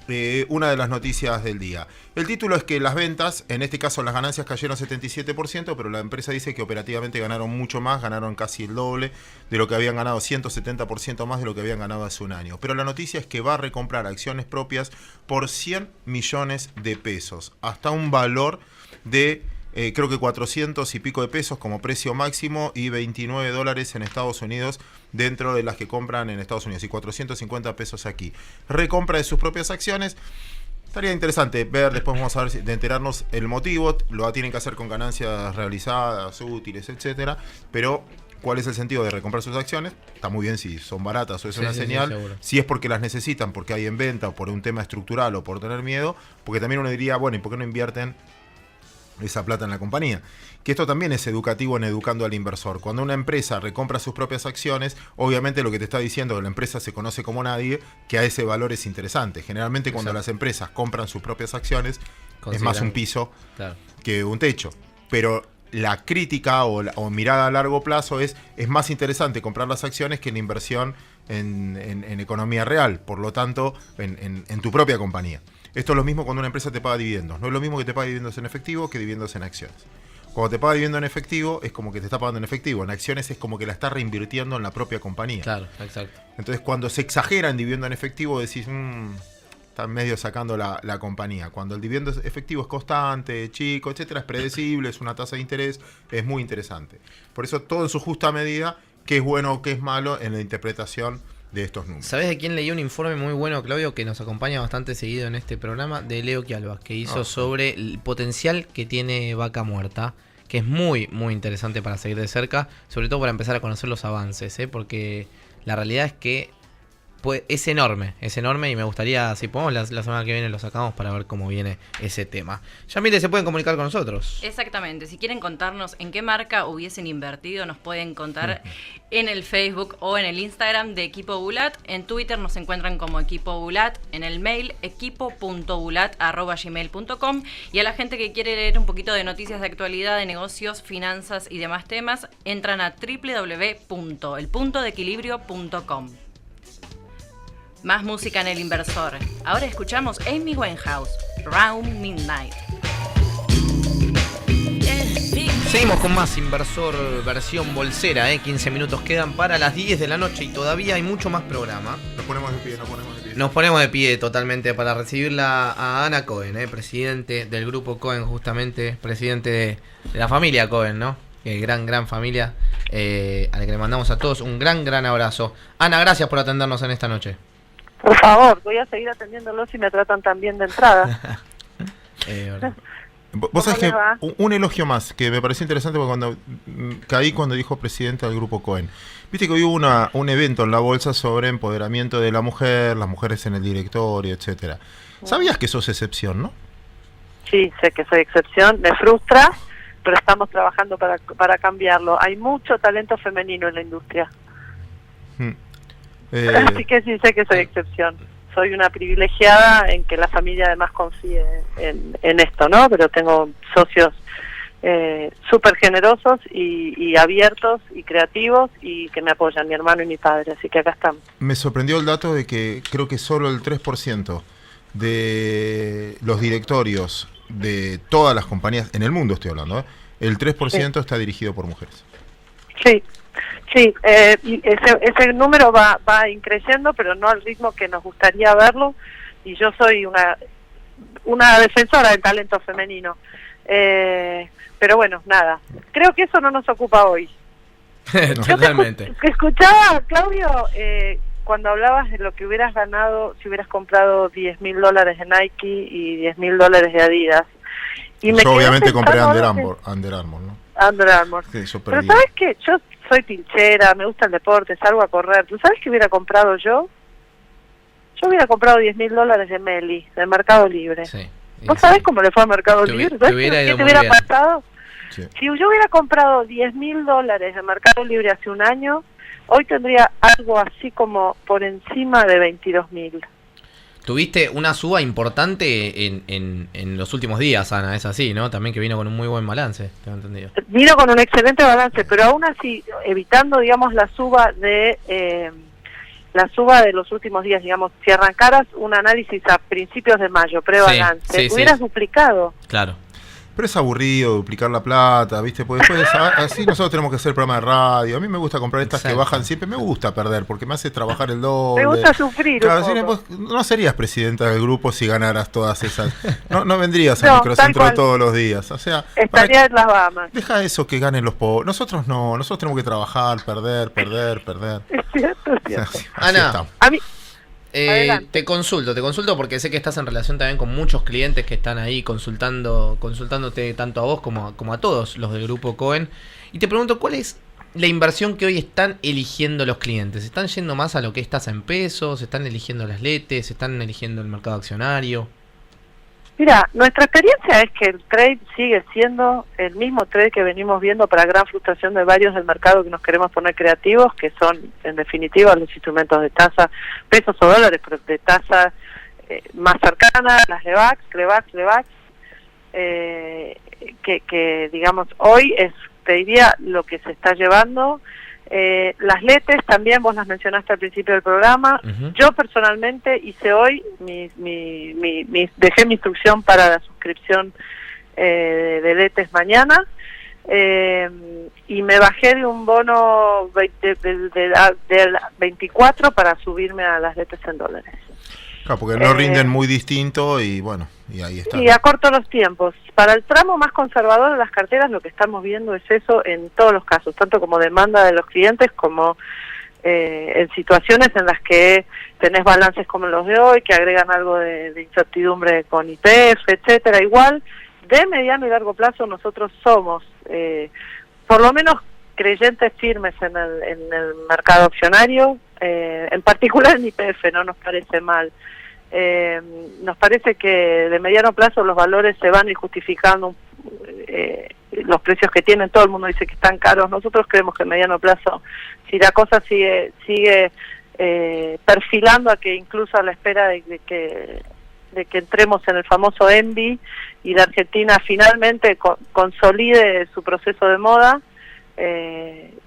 Una de las noticias del día. El título es que las ventas, en este caso las ganancias cayeron 77%, pero la empresa dice que operativamente ganaron mucho más, ganaron casi el doble de lo que habían ganado, 170% más de lo que habían ganado hace un año. Pero la noticia es que va a recomprar acciones propias por 100 millones de pesos, hasta un valor de... creo que 400 y pico de pesos como precio máximo y $29 en Estados Unidos dentro de las que compran en Estados Unidos y 450 pesos aquí. Recompra de sus propias acciones. Estaría interesante ver, después vamos a ver de enterarnos el motivo. Lo tienen que hacer con ganancias realizadas, útiles, etcétera. Pero ¿cuál es el sentido de recomprar sus acciones? Está muy bien si son baratas o es una señal. Sí, si es porque las necesitan, porque hay en venta o por un tema estructural o por tener miedo. Porque también uno diría, bueno, ¿y por qué no invierten esa plata en la compañía? Que esto también es educativo en educando al inversor. Cuando una empresa recompra sus propias acciones, obviamente lo que te está diciendo que la empresa se conoce como nadie, que a ese valor es interesante. Generalmente cuando las empresas compran sus propias acciones, es más un piso que un techo. Pero la crítica o mirada a largo plazo es más interesante comprar las acciones que la inversión en economía real, por lo tanto, en tu propia compañía. Esto es lo mismo cuando una empresa te paga dividendos. No es lo mismo que te paga dividendos en efectivo que dividendos en acciones. Cuando te paga dividendo en efectivo es como que te está pagando en efectivo. En acciones es como que la está reinvirtiendo en la propia compañía. Claro, exacto. Entonces cuando se exagera en dividendo en efectivo decís, están medio sacando la compañía. Cuando el dividendo efectivo es constante, chico, etcétera, es predecible, es una tasa de interés, es muy interesante. Por eso todo en su justa medida, qué es bueno o qué es malo en la interpretación de estos números. ¿Sabés de quién leí un informe muy bueno, Claudio, que nos acompaña bastante seguido en este programa? De Leo Quialba, que hizo sobre el potencial que tiene Vaca Muerta, que es muy, muy interesante para seguir de cerca, sobre todo para empezar a conocer los avances, porque la realidad es que pues es enorme y me gustaría, si podemos, la semana que viene lo sacamos para ver cómo viene ese tema. Yamile, se pueden comunicar con nosotros. Exactamente, si quieren contarnos en qué marca hubiesen invertido, nos pueden contar en el Facebook o en el Instagram de Equipo Bulat. En Twitter nos encuentran como Equipo Bulat, en el mail equipo.bulat@gmail.com, y a la gente que quiere leer un poquito de noticias de actualidad, de negocios, finanzas y demás temas, entran a www.elpuntodeequilibrio.com. Más música en El Inversor. Ahora escuchamos Amy Winehouse, Round Midnight. Seguimos con más Inversor versión bolsera, 15 minutos quedan para las 10 de la noche y todavía hay mucho más programa. Nos ponemos de pie. Nos ponemos de pie totalmente para recibirla a Ana Cohen, presidente del grupo Cohen, justamente, presidente de la familia Cohen, ¿no? Gran familia, a la que le mandamos a todos un gran abrazo. Ana, gracias por atendernos en esta noche. Por favor, voy a seguir atendiéndolos si me tratan tan bien de entrada. Vos sabés que un elogio más, que me pareció interesante porque caí cuando dijo presidente del grupo Cohen. Viste que hoy hubo un evento en la bolsa sobre empoderamiento de la mujer, las mujeres en el directorio, etcétera. ¿Sabías que sos excepción, no? Sí, sé que soy excepción, me frustra, pero estamos trabajando para cambiarlo. Hay mucho talento femenino en la industria. Así que sí sé que soy excepción. Soy una privilegiada en que la familia además confíe en esto, ¿no? Pero tengo socios súper generosos y abiertos y creativos y que me apoyan, mi hermano y mi padre, así que acá estamos. Me sorprendió el dato de que creo que solo el 3% de los directorios de todas las compañías, en el mundo estoy hablando, el 3% está dirigido por mujeres. Sí. Sí, y ese número va increciendo, pero no al ritmo que nos gustaría verlo, y yo soy una defensora del talento femenino. Pero bueno, nada, creo que eso no nos ocupa hoy. Totalmente. Te escuchaba, Claudio, cuando hablabas de lo que hubieras ganado si hubieras comprado $10.000 de Nike y $10.000 de Adidas. Y yo obviamente compré Under Armour, ¿no? Under Armour. Sí, pero ¿sabes qué? Yo soy pinchera, me gusta el deporte, salgo a correr. ¿Tú sabes qué hubiera comprado yo? Yo hubiera comprado $10.000 de Meli, del Mercado Libre. Sí, ¿vos sabés cómo le fue al Mercado Libre? ¿Sabés qué te hubiera pasado? Sí. Si yo hubiera comprado $10.000 de Mercado Libre hace un año, hoy tendría algo así como por encima de 22.000. Tuviste una suba importante en los últimos días, Ana, es así, ¿no? También que vino con un muy buen balance, tengo entendido. Vino con un excelente balance, pero aún así, evitando, digamos, la suba de los últimos días, digamos, si arrancaras un análisis a principios de mayo, prebalance, hubieras duplicado. Claro. Pero es aburrido duplicar la plata, ¿viste? Porque después así nosotros tenemos que hacer programa de radio. A mí me gusta comprar estas que bajan siempre. Me gusta perder porque me hace trabajar el doble. Me gusta sufrir. Claro, no serías presidenta del grupo si ganaras todas esas. No vendrías al microcentro todos los días. O sea, estaría en las Bahamas. Deja eso que ganen los pobres. Nosotros no. Nosotros tenemos que trabajar, perder. Es cierto, es cierto. Ana, a mí... te consulto porque sé que estás en relación también con muchos clientes que están ahí consultándote tanto a vos como a todos los del grupo Cohen, y te pregunto, ¿cuál es la inversión que hoy están eligiendo los clientes? ¿Están yendo más a lo que es tasa en pesos? ¿Están eligiendo las LETES? ¿Están eligiendo el mercado accionario? Mira, nuestra experiencia es que el trade sigue siendo el mismo trade que venimos viendo, para gran frustración de varios del mercado que nos queremos poner creativos, que son en definitiva los instrumentos de tasa, pesos o dólares, pero de tasa más cercana, las LEVAX, que digamos hoy es, te diría, lo que se está llevando. Las LETES también, vos las mencionaste al principio del programa. Yo personalmente hice hoy dejé mi instrucción para la suscripción de LETES mañana, y me bajé de un bono de 24 para subirme a las LETES en dólares. Claro, porque no rinden muy distinto y bueno, y ahí está. Y acorto los tiempos. Para el tramo más conservador de las carteras, lo que estamos viendo es eso en todos los casos, tanto como demanda de los clientes como en situaciones en las que tenés balances como los de hoy, que agregan algo de incertidumbre con YPF, etcétera. Igual, de mediano y largo plazo, nosotros somos, por lo menos creyentes firmes en el mercado accionario, en particular en YPF, no nos parece mal. Nos parece que de mediano plazo los valores se van a ir justificando, los precios que tienen, todo el mundo dice que están caros. Nosotros creemos que a mediano plazo, si la cosa sigue perfilando a que incluso a la espera de que entremos en el famoso ENVI y la Argentina finalmente consolide su proceso de moda,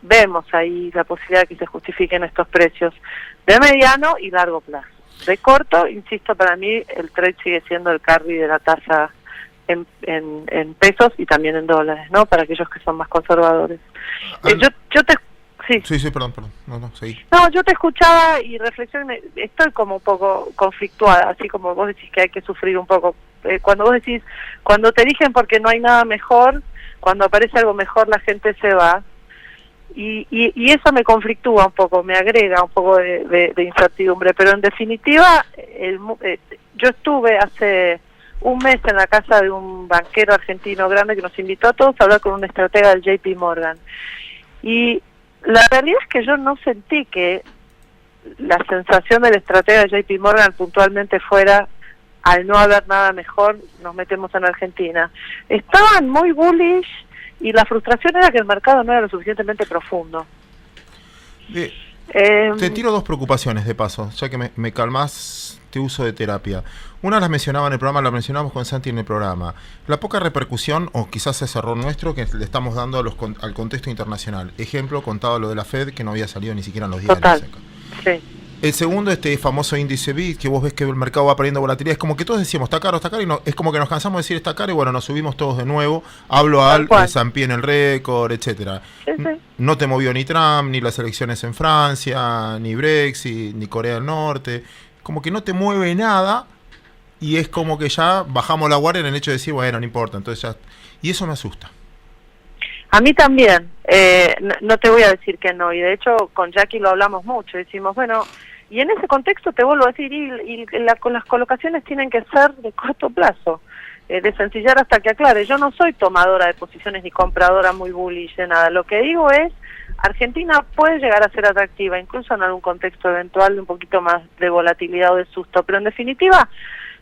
vemos ahí la posibilidad de que se justifiquen estos precios de mediano y largo plazo. De corto, insisto, para mí el trade sigue siendo el carry de la tasa en pesos y también en dólares, ¿no? Para aquellos que son más conservadores. Sí, perdón. No, seguí. No, yo te escuchaba y reflexioné, estoy como un poco conflictuada, así como vos decís que hay que sufrir un poco. Cuando vos decís, cuando te eligen porque no hay nada mejor, cuando aparece algo mejor la gente se va. Y eso me conflictúa un poco, me agrega un poco de incertidumbre, pero en definitiva, yo estuve hace un mes en la casa de un banquero argentino grande que nos invitó a todos a hablar con un estratega del JP Morgan. Y la realidad es que yo no sentí que la sensación del estratega de JP Morgan puntualmente fuera, al no haber nada mejor, nos metemos en Argentina. Estaban muy bullish y la frustración era que el mercado no era lo suficientemente profundo. Te tiro dos preocupaciones de paso, ya que me calmás este uso de terapia. Una las mencionaba en el programa, la mencionamos con Santi en el programa. La poca repercusión, o quizás ese error nuestro, que le estamos dando al contexto internacional. Ejemplo, contaba lo de la Fed, que no había salido ni siquiera en los diarios. Total, sí. El segundo, este famoso índice BIT, que vos ves que el mercado va perdiendo volatilidad, es como que todos decíamos, está caro, y no, es como que nos cansamos de decir está caro, y bueno, nos subimos todos de nuevo, hablo al S&P en el récord, etcétera. Sí. No te movió ni Trump, ni las elecciones en Francia, ni Brexit, ni Corea del Norte, como que no te mueve nada, y es como que ya bajamos la guardia en el hecho de decir, bueno, no importa, entonces ya, y eso me asusta. A mí también, no te voy a decir que no, y de hecho con Jackie lo hablamos mucho, decimos, bueno, y en ese contexto te vuelvo a decir, las colocaciones tienen que ser de corto plazo, de sencillar hasta que aclare. Yo no soy tomadora de posiciones ni compradora muy bullish de nada, lo que digo es, Argentina puede llegar a ser atractiva, incluso en algún contexto eventual de un poquito más de volatilidad o de susto, pero en definitiva,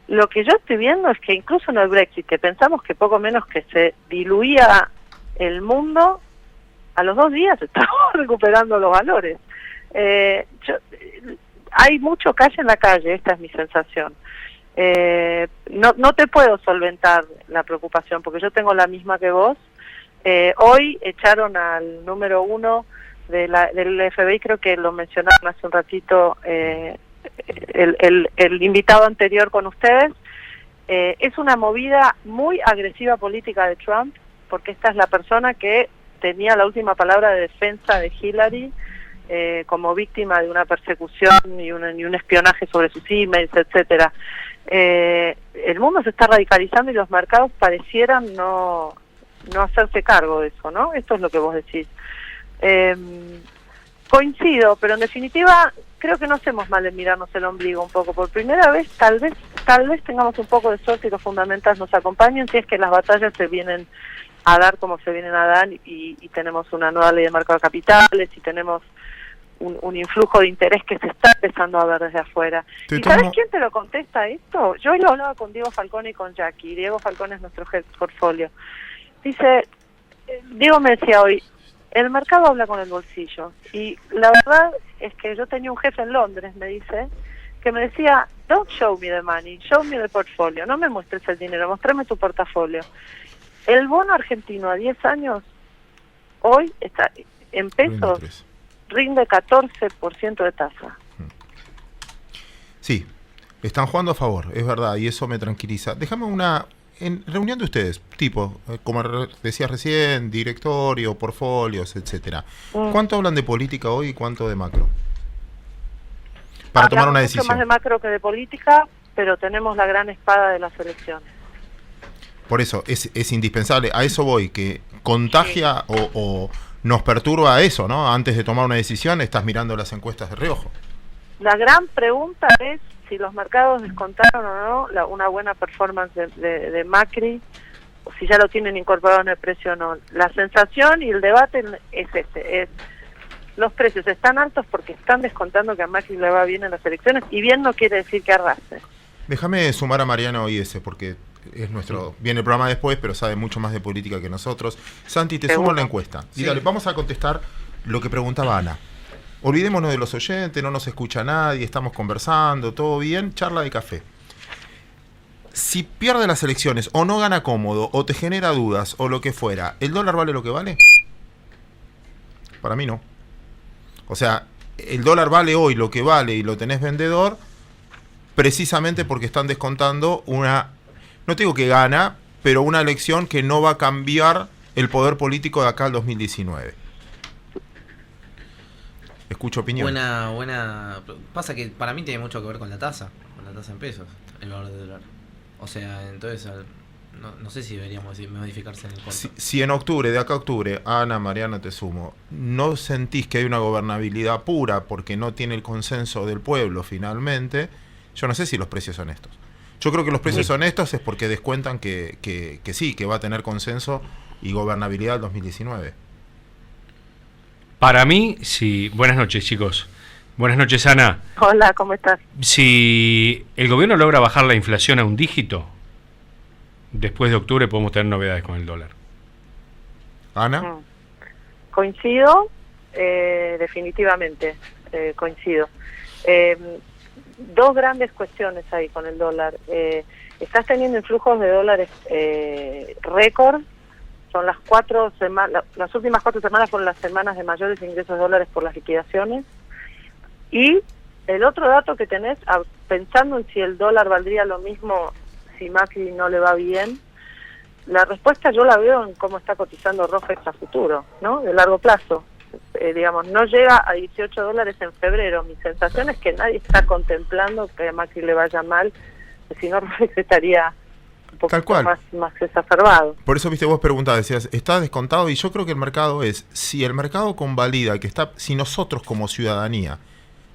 lo que yo estoy viendo es que incluso en el Brexit, que pensamos que poco menos que se diluía el mundo, a los 2 días estamos recuperando los valores. Hay mucho cash en la calle, esta es mi sensación. No te puedo solventar la preocupación, porque yo tengo la misma que vos. Hoy echaron al número 1 del FBI, creo que lo mencionaron hace un ratito el invitado anterior con ustedes. Es una movida muy agresiva política de Trump, porque esta es la persona que tenía la última palabra de defensa de Hillary como víctima de una persecución y un espionaje sobre sus emails, etcétera. El mundo se está radicalizando y los mercados parecieran no hacerse cargo de eso, ¿no? Esto es lo que vos decís. Coincido, pero en definitiva creo que no hacemos mal en mirarnos el ombligo un poco. Por primera vez, tal vez tengamos un poco de suerte y los fundamentals nos acompañen, si es que las batallas se vienen a dar como se vienen a dar y tenemos una nueva ley de mercado de capitales y tenemos un influjo de interés que se está empezando a ver desde afuera. ¿Y sabes quién te lo contesta esto? Yo hoy lo hablaba con Diego Falcone y con Jackie. Diego Falcone es nuestro head portfolio. Dice, Diego me decía hoy, el mercado habla con el bolsillo. Y la verdad es que yo tenía un jefe en Londres, me dice, que me decía, don't show me the money, show me the portfolio. No me muestres el dinero, mostrame tu portafolio. El bono argentino a 10 años, hoy está en pesos, rinde 14% de tasa. Sí, están jugando a favor, es verdad, y eso me tranquiliza. Déjame en reunión de ustedes, tipo, como decías recién, directorio, portfolios, etcétera. ¿Cuánto hablan de política hoy y cuánto de macro? Para tomar una decisión. Mucho más de macro que de política, pero tenemos la gran espada de las elecciones. Por eso, es indispensable, a eso voy, que contagia o nos perturba a eso, ¿no? Antes de tomar una decisión, estás mirando las encuestas de reojo. La gran pregunta es si los mercados descontaron o no una buena performance de Macri si ya lo tienen incorporado en el precio o no. La sensación y el debate es ese, los precios están altos porque están descontando que a Macri le va bien en las elecciones, y bien no quiere decir que arrase. Déjame sumar a Mariano Iese, porque es viene el programa después, pero sabe mucho más de política que nosotros. Santi, te sumo en la encuesta. Y dale, vamos a contestar lo que preguntaba Ana. Olvidémonos de los oyentes, no nos escucha nadie, estamos conversando, todo bien, charla de café. Si pierde las elecciones, o no gana cómodo, o te genera dudas, o lo que fuera, ¿el dólar vale lo que vale? Para mí no. O sea, el dólar vale hoy lo que vale y lo tenés vendedor, precisamente porque están descontando no te digo que gana, pero una elección que no va a cambiar el poder político de acá al 2019. Escucho opinión. Buena. Pasa que para mí tiene mucho que ver con la tasa en pesos, el valor del dólar. O sea, entonces no sé si deberíamos modificarse en el corto. Si en octubre, de acá a octubre, Ana, Mariano, te sumo, no sentís que hay una gobernabilidad pura porque no tiene el consenso del pueblo finalmente, yo no sé si los precios son estos. Yo creo que los precios honestos es porque descuentan que sí, que va a tener consenso y gobernabilidad el 2019. Para mí, sí. Buenas noches, chicos. Buenas noches, Ana. Hola, ¿cómo estás? Si el gobierno logra bajar la inflación a un dígito, después de octubre podemos tener novedades con el dólar. Ana. Coincido, definitivamente, coincido. Dos grandes cuestiones ahí con el dólar. Estás teniendo influjos de dólares récord. Son las 4 semanas, las últimas 4 semanas fueron las semanas de mayores ingresos de dólares por las liquidaciones. Y el otro dato que tenés, pensando en si el dólar valdría lo mismo si Macri no le va bien, la respuesta yo la veo en cómo está cotizando Rofex a futuro, ¿no? De largo plazo. Digamos, no llega a $18 en febrero. Mi sensación es que nadie está contemplando que a Macri le vaya mal, si no Rofex estaría un poco más exacerbado. Por eso, viste, vos preguntabas, decías, ¿está descontado? Y yo creo que el mercado si el mercado convalida, si nosotros como ciudadanía,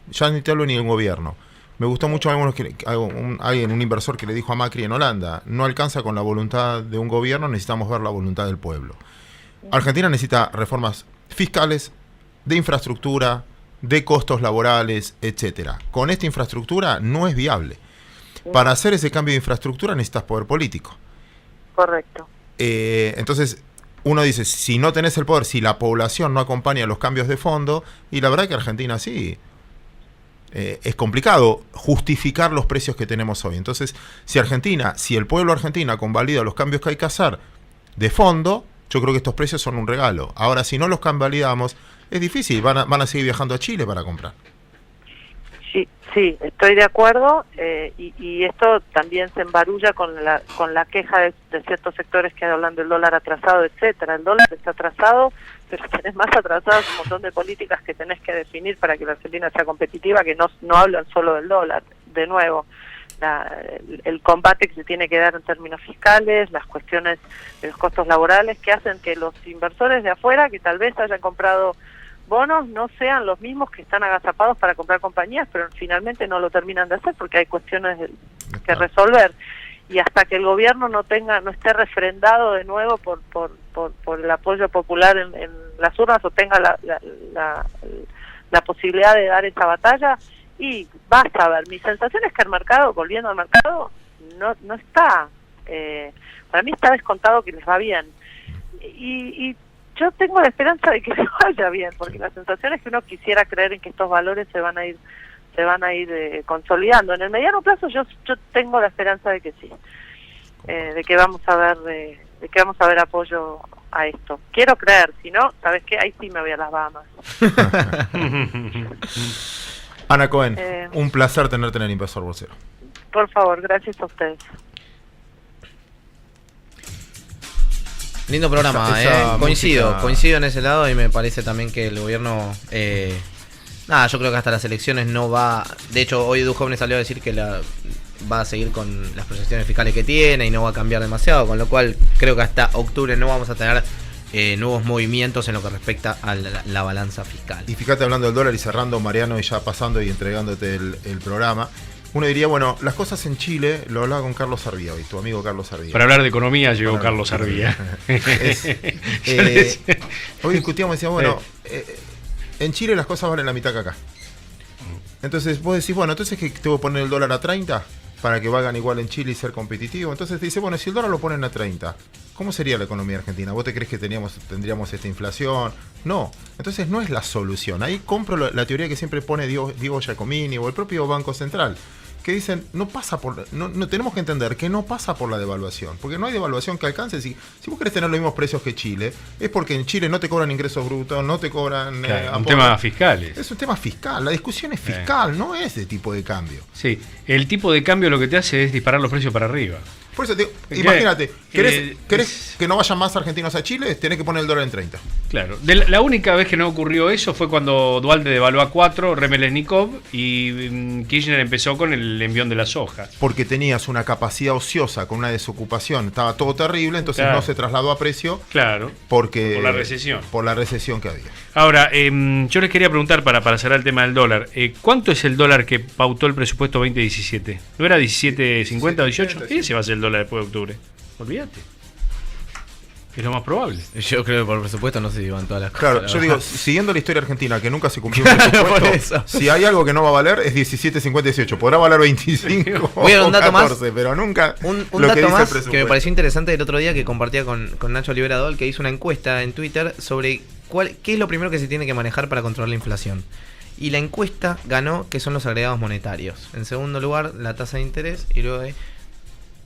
ya ni te hablo ni del gobierno, me gustó mucho un inversor que le dijo a Macri en Holanda, no alcanza con la voluntad de un gobierno, necesitamos ver la voluntad del pueblo. Argentina necesita reformas fiscales, de infraestructura, de costos laborales, etcétera. Con esta infraestructura no es viable. Para hacer ese cambio de infraestructura necesitas poder político. Correcto. Entonces, uno dice, si no tenés el poder, si la población no acompaña los cambios de fondo, y la verdad que Argentina sí, es complicado justificar los precios que tenemos hoy. Entonces, si el pueblo argentino convalida los cambios que hay que hacer de fondo, yo creo que estos precios son un regalo. Ahora, si no los convalidamos, es difícil, van a seguir viajando a Chile para comprar. Sí, estoy de acuerdo, y esto también se embarulla con la queja de ciertos sectores que hablan del dólar atrasado, etcétera. El dólar está atrasado, pero tenés más atrasados un montón de políticas que tenés que definir para que la Argentina sea competitiva, que no hablan solo del dólar. De nuevo, el combate que se tiene que dar en términos fiscales, las cuestiones de los costos laborales, que hacen que los inversores de afuera, que tal vez hayan comprado bonos, no sean los mismos que están agazapados para comprar compañías, pero finalmente no lo terminan de hacer porque hay cuestiones que resolver. Y hasta que el gobierno no esté refrendado de nuevo por el apoyo popular en las urnas, o tenga la posibilidad de dar esa batalla, y basta ver. Mi sensación es que el mercado, volviendo al mercado, no está, para mí está descontado que les va bien, y yo tengo la esperanza de que les vaya bien, porque la sensación es que uno quisiera creer en que estos valores se van a ir consolidando. En el mediano plazo yo tengo la esperanza de que sí, de que vamos a ver apoyo a esto. Quiero creer, si no, ¿sabes qué? Ahí sí me voy a las Bahamas. Ana Cohen, un placer tenerte en el Inversor Bolsero. Por favor, gracias a ustedes. Lindo programa, coincido en ese lado, y me parece también que el gobierno, yo creo que hasta las elecciones no va. De hecho, hoy Duhovne salió a decir que va a seguir con las proyecciones fiscales que tiene y no va a cambiar demasiado, con lo cual creo que hasta octubre no vamos a tener nuevos movimientos en lo que respecta a la balanza fiscal. Y fíjate, hablando del dólar y cerrando, Mariano, y ya pasando y entregándote el programa, uno diría, bueno, las cosas en Chile, lo hablaba con Carlos Arvía hoy, tu amigo Carlos Arvía. Para hablar de economía llegó Carlos Arvía. Hoy discutíamos y decíamos, bueno, en Chile las cosas valen la mitad que acá. Entonces vos decís, bueno, entonces que tengo que poner el dólar a 30 para que valgan igual en Chile y ser competitivo. Entonces te dice, bueno, si el dólar lo ponen a 30, ¿cómo sería la economía argentina? ¿Vos te crees que tendríamos esta inflación? No. Entonces no es la solución. Ahí compro la teoría que siempre pone Diego Giacomini o el propio Banco Central, que dicen, no tenemos que entender que no pasa por la devaluación, porque no hay devaluación que alcance. Si vos querés tener los mismos precios que Chile, es porque en Chile no te cobran ingresos brutos, no te cobran... un tema fiscal. Es un tema fiscal, la discusión es fiscal, no es de tipo de cambio. Sí, el tipo de cambio lo que te hace es disparar los precios para arriba. Por eso imagínate, ¿querés que no vayan más argentinos a Chile? Tenés que poner el dólar en 30. Claro. La única vez que no ocurrió eso fue cuando Dualde devaluó a 4, Remelesnikov, y Kirchner empezó con el envión de la soja. Porque tenías una capacidad ociosa con una desocupación, estaba todo terrible, entonces no se trasladó a precio. Claro. Por la recesión. Por la recesión que había. Ahora, yo les quería preguntar, para cerrar el tema del dólar, ¿cuánto es el dólar que pautó el presupuesto 2017? ¿No era 17.50 o 18? Ese va a ser el dólar después de octubre. Olvídate. Es lo más probable. Yo creo que por presupuesto no se llevan todas las cosas. Claro, yo digo, siguiendo la historia argentina, que nunca se cumplió un presupuesto, si hay algo que no va a valer es 17.50, 18. Podrá valer 25 Voy a dar un dato 14, más, pero nunca un lo dato que dice más el presupuesto. Que me pareció interesante el otro día, que compartía con Nacho Liberador, que hizo una encuesta en Twitter sobre qué es lo primero que se tiene que manejar para controlar la inflación. Y la encuesta ganó que son los agregados monetarios. En segundo lugar, la tasa de interés, y luego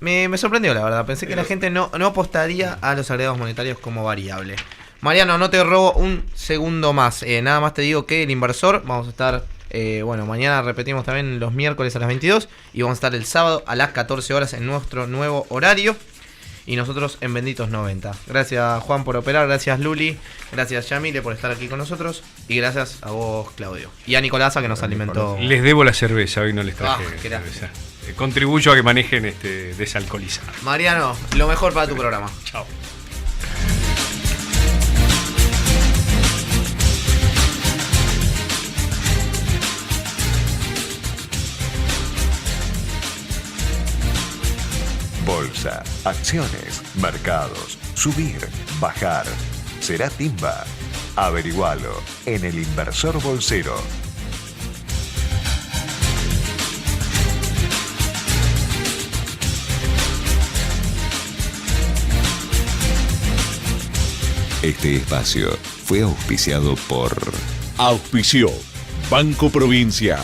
me sorprendió, la verdad. Pensé que la gente no apostaría a los agregados monetarios como variable. Mariano, no te robo un segundo más. Nada más te digo que el inversor, vamos a estar, mañana repetimos también los miércoles a las 22 y vamos a estar el sábado a las 14 horas en nuestro nuevo horario. Y nosotros en Benditos 90. Gracias, Juan, por operar. Gracias, Luli. Gracias, Yamile, por estar aquí con nosotros. Y gracias a vos, Claudio. Y a Nicolasa, que nos alimentó. Les debo la cerveza, hoy no les traje cerveza. Contribuyo a que manejen desalcoholizar. Mariano, lo mejor para tu programa. Chao. Bolsa, acciones, mercados, subir, bajar. ¿Será timba? Averigualo en El Inversor Bolsero. Este espacio fue auspiciado por... Auspició Banco Provincia.